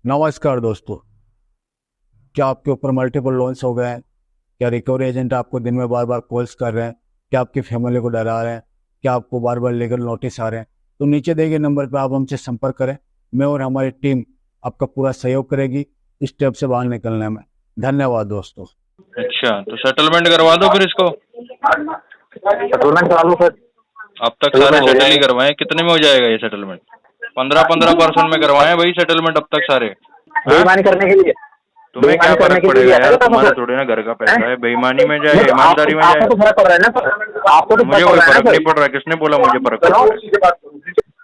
नमस्कार दोस्तों। क्या आपके ऊपर मल्टीपल लोन्स हो गए हैं? क्या रिकवरी एजेंट आपको दिन में बार बार कॉल्स कर रहे हैं? क्या आपकी फैमिली को डरा रहे हैं? क्या आपको बार बार लीगल नोटिस आ रहे हैं? तो नीचे दिए गए नंबर पर आप हमसे संपर्क करें। मैं और हमारी टीम आपका पूरा सहयोग करेगी इस स्टेप से बाहर निकलने में। धन्यवाद दोस्तों। अच्छा, तो सेटलमेंट करवा दो फिर इसको। सेटलमेंट करा लो सर। अब तक सारे सेटल ही करवाए, कितने में हो जाएगा ये सेटलमेंट? 15% में करवाए भाई सेटलमेंट अब तक सारे। बेईमानी करने के लिए तुम्हें क्या फर्क पड़ेगा यार, तुम्हारा थोड़े ना घर का पैसा है। बेईमानी में जाए ईमानदारी में जाए, आपको तो फर्क पड़ रहा है ना सर, आपको तो मुझे कोई फर्क नहीं पड़ रहा। किसने बोला मुझे फर्क पड़ रहा है?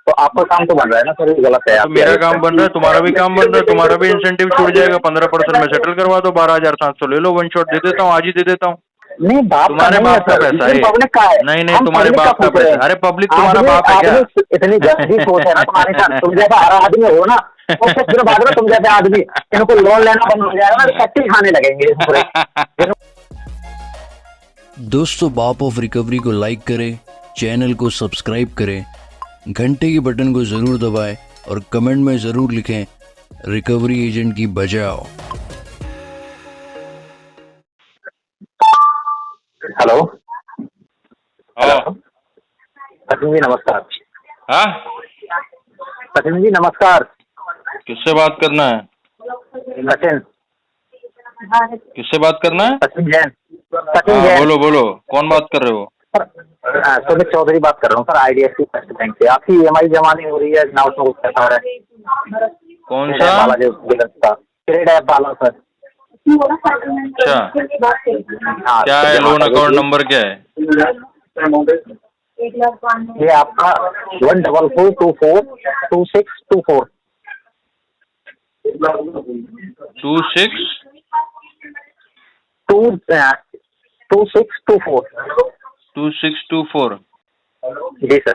तो आपका काम तो बन रहा है ना सर, गलत है। तो मेरा काम बन रहा है, तुम्हारा भी काम बन रहा है। तुम्हारा भी इंसेंटिव छूट जाएगा। 15% में सेटल करवा दो, 12,700 ले लो। वन शॉट दे देता हूँ, आज ही दे देता हूँ। नहीं, बाप तुम्हारे बाप का पैसा है। पब्लिक का है। नहीं, तुम्हारे बाप का पैसा। अरे पब्लिक तुम्हारा बाप है क्या? इतनी गंदी सोच है ना तुम्हारे साथ। तुम जैसा हर आदमी हो ना, तो फिर बाद में तुम जैसे आदमी इनको लोन लेना बंद हो जाएगा ना, कट्टी खाने लगेंगे। दोस्तों, बाप ऑफ रिकवरी को लाइक करें, चैनल को सब्सक्राइब करें, घंटे के बटन को जरूर दबाएं और कमेंट में जरूर लिखें रिकवरी एजेंट की बजाओ। हेलो हाँ सचिन जी नमस्कार। हाँ, सचिन जी नमस्कार। किससे बात करना है? सचिन किससे बात करना है? सचिन जैन। सचिन हाँ, जैन। बोलो कौन बात कर रहे हो? सुमित चौधरी बात कर रहा हूँ सर, IDFC फर्स्ट बैंक से। आपकी EMI जमा नहीं हो रही है ना, उसमें कुछ पैसा हो रहा है? कौन सा वाला जो क्रेडिट ऐप वाला सर। अच्छा, हाँ, क्या है? लोन अकाउंट नंबर क्या है? ये आपका 144242624 26 2624 2624। जी सर।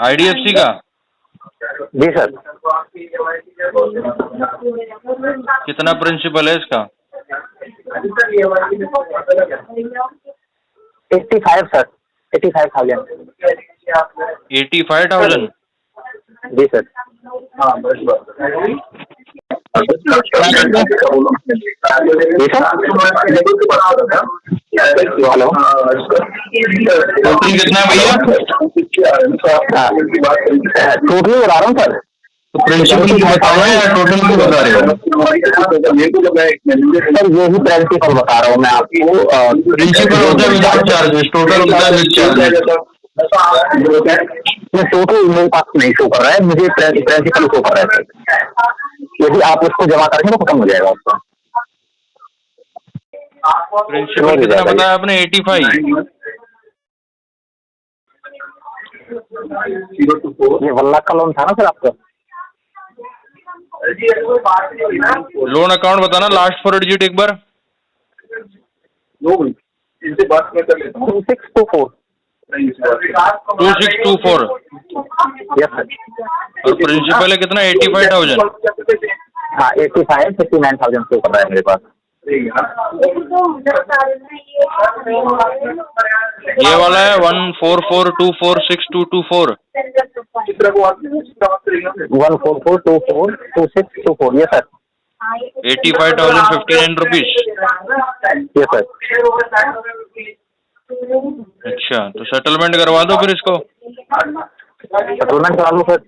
IDFC का? जी सर। कितना प्रिंसिपल है इसका? 85 सर, 85,000। 85,000? जी सर। हेलो, टोटल कितना है भैया? टोटली बता रहा हूँ सर। तो प्रिंसिपल की बता रहे हैं या टोटल की बता रहे हो? सर यही प्रिंसिपल बता रहा हूँ मैं आपको। प्रिंसिपल होता है विदाउट चार्जेस, टोटल होता है विद चार्जेस। टोटल मेरे पास नहीं शो कर रहा है, मुझे प्रिंसिपल शो कर रहा है सर। यदि आप उसको जमा करेंगे तो खत्म हो जाएगा उसका। प्रिंसिपल कितना बताया आपने? 85? ये 1 लाख का लोन था ना सर आपका? लोन अकाउंट बताना, लास्ट 4 डिजिट एक बार। 2624। 2624। Yes sir. और प्रिंसिपल है कितना? 85,000। हाँ, 85, 59,000 शो कर रहा है मेरे पास। ये वाला है 144246224। 144242624। Yes sir. 85,059 rupees. Yes sir. अच्छा, तो सेटलमेंट करवा दो फिर इसको। सेटलमेंट करा लो सर।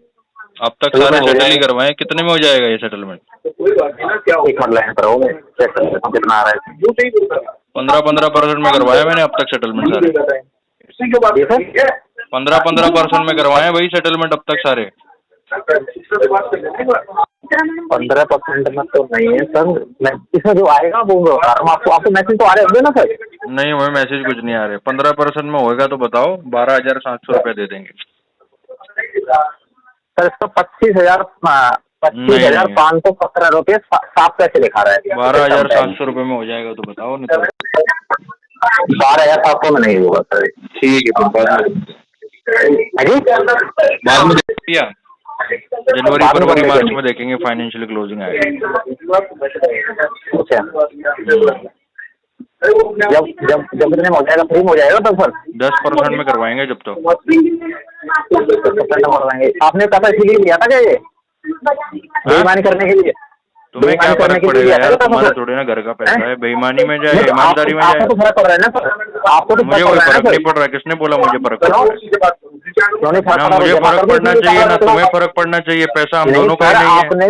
अब तक सारे सेटल ही करवाए, कितने में हो जाएगा ये सेटलमेंट? एक मिनट लाइन पर हो, चेक कर लेता हूं कितना आ रहा है। 15% में करवाया मैंने अब तक सेटलमेंट सारे। 15% में करवाए भाई सेटलमेंट अब तक सारे। 15% में तो नहीं है सर, इसमें जो आएगा वो मैं बता रहा हूँ आपको। आपको मैसेज तो आ रहे होंगे ना सर? नहीं, हमें मैसेज कुछ नहीं आ रहे। 15% में होएगा तो बताओ, 12,700 रुपये दे देंगे सर। इसका 25,517 रुपये 7 पैसे दिखा रहा है। 12,700 रुपये में हो जाएगा तो बताओ, नहीं तो 12,700 में नहीं होगा सर। ठीक है, बाद में भैया जनवरी फरवरी मार्च में देखेंगे, फाइनेंशियल क्लोजिंग आएगा। अच्छा, जब जब जब इतने में हो जाएगा, फ्री में हो जाएगा तो सर 10% में करवाएंगे जब तो। 10% करवाएंगे। आपने पैसा इसीलिए लिया था क्या ये बेईमानी करने के लिए? तुम्हें क्या फर्क पड़ेगा यार, तुम्हारा थोड़ी ना घर का पैसा है, बेईमानी में जाए ईमानदारी में जाए। आपको तो फर्क पड़ रहा है ना सर, आपको तो मुझे कोई फर्क नहीं पड़ रहा है, किसने बोला मुझे फर्क पड़ रहा है? ना मुझे फर्क पड़ना चाहिए ना तुम्हें फर्क पड़ना चाहिए, पैसा हम दोनों का नहीं है। आपने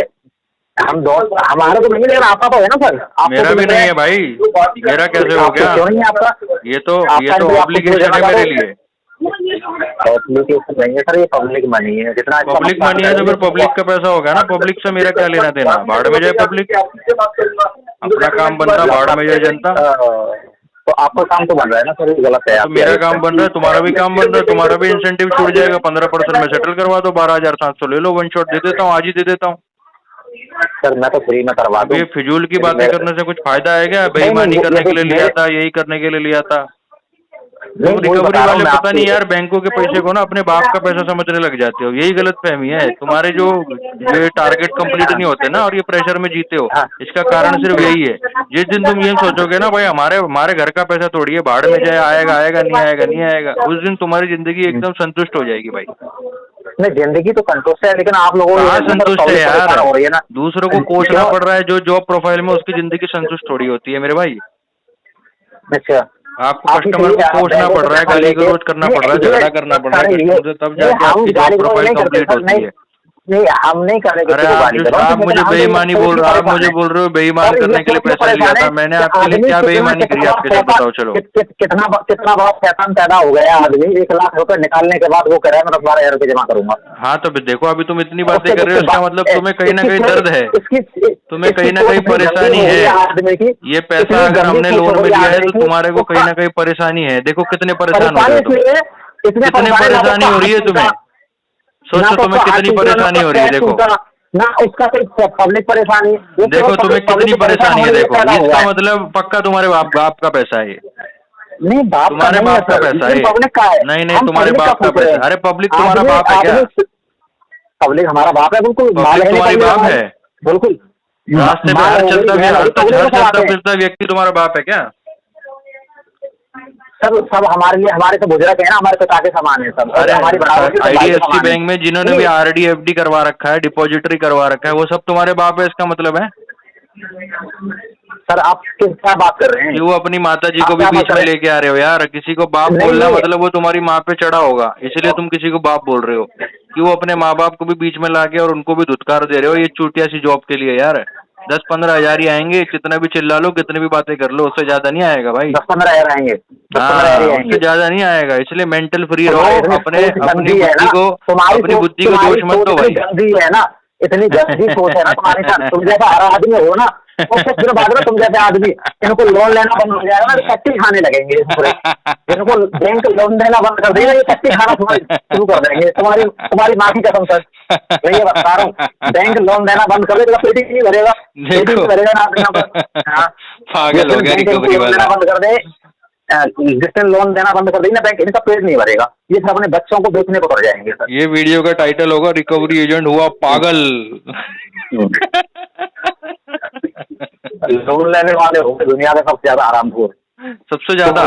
हम दोनों हमारा तो नहीं, लेकिन आपका तो है ना सर। मेरा भी नहीं है भाई, मेरा कैसे हो गया? क्यों नहीं आपका? ये तो ऑब्लिगेशन है मेरे लिए। ऑब्लिगेशन नहीं है सर, ये पब्लिक मनी है। जितना पब्लिक मनी है तो फिर पब्लिक का पैसा होगा ना, पब्लिक से मेरा क्या लेना देना? भाड़ में जाए पब्लिक, अपना काम बनता भाड़ में जाए जनता। तो आपका काम तो बन रहा है ना सर, गलत है। तो मेरा काम बन रहा है, तुम्हारा भी काम बन रहा है, तुम्हारा भी इंसेंटिव छूट जाएगा। 15% में सेटल करवा दो, 12,700 ले लो, वन शॉट दे देता हूँ, आज ही दे देता हूँ। सर मैं तो फ्री में करवा दूं। ये फिजूल की बातें करने से कुछ फायदा है क्या? बेईमानी करने के लिए लिया था, यही करने के लिए लिया था। तुम रिकवरी वाले पता नहीं यार, बैंकों के पैसे को ना अपने बाप का पैसा समझने लग जाते हो, यही गलत फहमी है तुम्हारे। जो टारगेट कंप्लीट नहीं होते ना और ये प्रेशर में जीते हो, इसका कारण सिर्फ यही है। जिस दिन तुम ये सोचोगे ना भाई हमारे घर का पैसा थोड़ी है, भाड़ में जाए, आएगा आएगा नहीं आएगा नहीं आएगा, उस दिन तुम्हारी जिंदगी एकदम संतुष्ट हो जाएगी भाई। नहीं, जिंदगी तो संतुष्ट है, लेकिन आप लोगों को संतुष्ट है यार, दूसरों को कोसना पड़ रहा है। जो जॉब प्रोफाइल में उसकी जिंदगी संतुष्ट थोड़ी होती है मेरे भाई। अच्छा, आपको कस्टमर को कोसना पड़ रहा है, गाली गलौज करना पड़ रहा है, झगड़ा करना पड़ रहा है कस्टमर से, तब जाके आपकी जॉब प्रोफाइल कंप्लीट होती है। नहीं, हम नहीं करेंगे। अरे आप मुझे बेईमानी बोल रहे हो, आप मुझे बोल रहे हो बेईमान करने के लिए पैसा लिया था मैंने, आपके लिए क्या बेईमानी करी आपके साथ बताओ? चलो कितना बड़ा शैतान पैदा हो गया आदमी, 1 लाख रुपए निकालने के बाद वो कह रहा है मैं 12,000 रुपए जमा करूंगा। हाँ तो देखो अभी तुम इतनी बातें कर रहे हो, इसका मतलब तुम्हें कहीं ना कहीं दर्द है, तुम्हें कहीं ना कहीं परेशानी है। ये पैसा अगर हमने लोन में लिया है तो तुम्हारे को कहीं ना कहीं परेशानी है। देखो कितने परेशान हो रहे हो, कितने परेशानी हो रही है तुम्हें, सोचो तुम्हें कितनी परेशानी हो रही है। देखो ना उसका कोई पब्लिक परेशानी, देखो तुम्हें कितनी परेशानी है। देखो इसका मतलब पक्का तुम्हारे बाप का पैसा है। नहीं, बाप तुम्हारे बाप का पैसा है। पब्लिक का है। नहीं नहीं, तुम्हारे बाप का पैसा। अरे पब्लिक तुम्हारा बाप है क्या? पब्लिक हमारा बाप है, बिल्कुल। तुम्हारी बाप है, बिल्कुल। रास्ते में हर चलता फिरता व्यक्ति तुम्हारा बाप है क्या? सब हमारे लिए, हमारे से बुजुर्ग है ना, हमारे पिता के समान है सब। अरे हमारी IDFC बैंक में जिन्होंने भी RD FD करवा रखा है, डिपॉजिटरी करवा रखा है, वो सब तुम्हारे बाप है, इसका मतलब है? सर आप क्या बात कर रहे हैं? क्यों अपनी माता जी को भी बीच में लेके आ रहे हो यार? किसी को बाप बोलना मतलब वो तुम्हारी माँ पे चढ़ा होगा, इसलिए तुम किसी को बाप बोल रहे हो। क्यों अपने माँ बाप को भी बीच में लाके और उनको भी धुतकार दे रहे हो ये चूतिया सी जॉब के लिए यार? 10-15 हजार ही आएंगे, कितना भी चिल्ला लो, कितनी भी बातें कर लो, उससे ज्यादा नहीं आएगा भाई। 10-15 हजार आएंगे, उससे ज्यादा नहीं आएगा। इसलिए मेंटल फ्री रहो, अपनी बुद्धि को दोष मत दो भाई। गंदी है ना, इतनी गंदी सोच है ना तुम्हारे साथ। तुम जैसा हर आदमी हो ना, फिर बाद में तुम जैसे आदमी इनको लोन लेना बंद हो जाएगा ना, टट्टी खाने लगेंगे। इनको बैंक लोन देना बंद कर देगा, ये टट्टी खाना शुरू कर देंगे। तुम्हारी माँ की कसम सर, मैं ये बता रहा हूँ, बैंक लोन देना बंद कर देगा, पेटी नहीं भरेगा, पेटी नहीं भरेगा ना। पागल हो गया रिकवरी वाला। बंद कर दे, जिस दिन लोन देना बंद कर देगी ना बैंक, इनका पेट नहीं भरेगा, ये सब अपने बच्चों को बेचने को पड़ जाएंगे सर। ये वीडियो का टाइटल होगा रिकवरी एजेंट हुआ पागल। लोन लेने वाले होंगे दुनिया में सबसे ज्यादा आरामखोर, सबसे ज्यादा